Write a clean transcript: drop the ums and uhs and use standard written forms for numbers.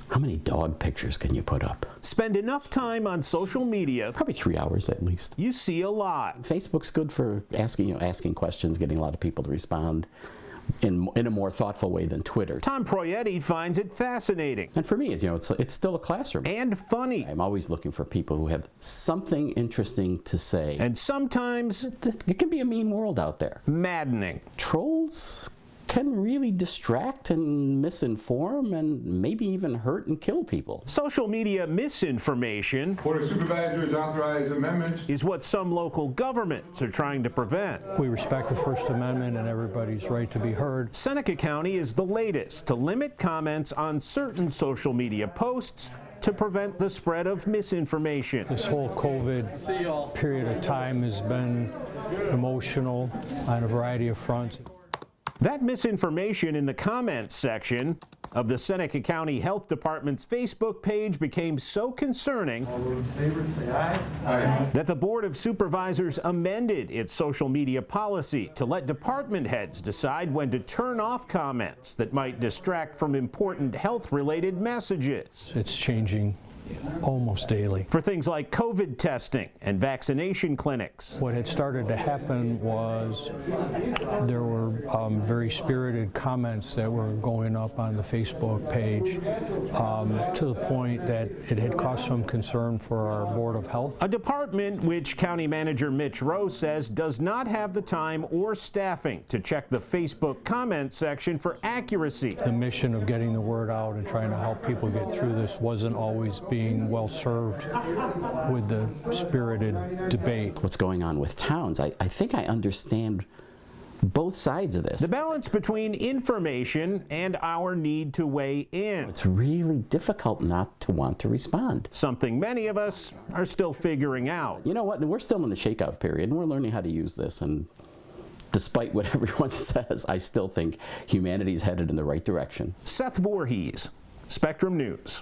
How many dog pictures can you put up? Spend enough time on social media. Probably 3 hours at least. You see a lot. Facebook's good for asking questions, getting a lot of people to respond in a more thoughtful way than Twitter. Tom Proietti finds it fascinating. And for me, it's still a classroom. And funny. I'm always looking for people who have something interesting to say. And sometimes it can be a mean world out there. Maddening. Trolls can really distract and misinform and maybe even hurt and kill people. Social media misinformation, Board of Supervisors authorized amendments, is what some local governments are trying to prevent. We respect the First Amendment and everybody's right to be heard. Seneca County is the latest to limit comments on certain social media posts to prevent the spread of misinformation. This whole COVID period of time has been emotional on a variety of fronts. That misinformation in the comments section of the Seneca County Health Department's Facebook page became so concerning that the Board of Supervisors amended its social media policy to let department heads decide when to turn off comments that might distract from important health-related messages. It's changing almost daily. For things like COVID testing and vaccination clinics. What had started to happen was there were very spirited comments that were going up on the Facebook page to the point that it had caused some concern for our Board of Health. A department which County Manager Mitch Rowe says does not have the time or staffing to check the Facebook comment section for accuracy. The mission of getting the word out and trying to help people get through this wasn't always being well served with the spirited debate. What's going on with towns? I think I understand both sides of this. The balance between information and our need to weigh in. It's really difficult not to want to respond. Something many of us are still figuring out. You know what? We're still in the shakeout period, and we're learning how to use this. And despite what everyone says, I still think humanity's headed in the right direction. Seth Voorhees, Spectrum News.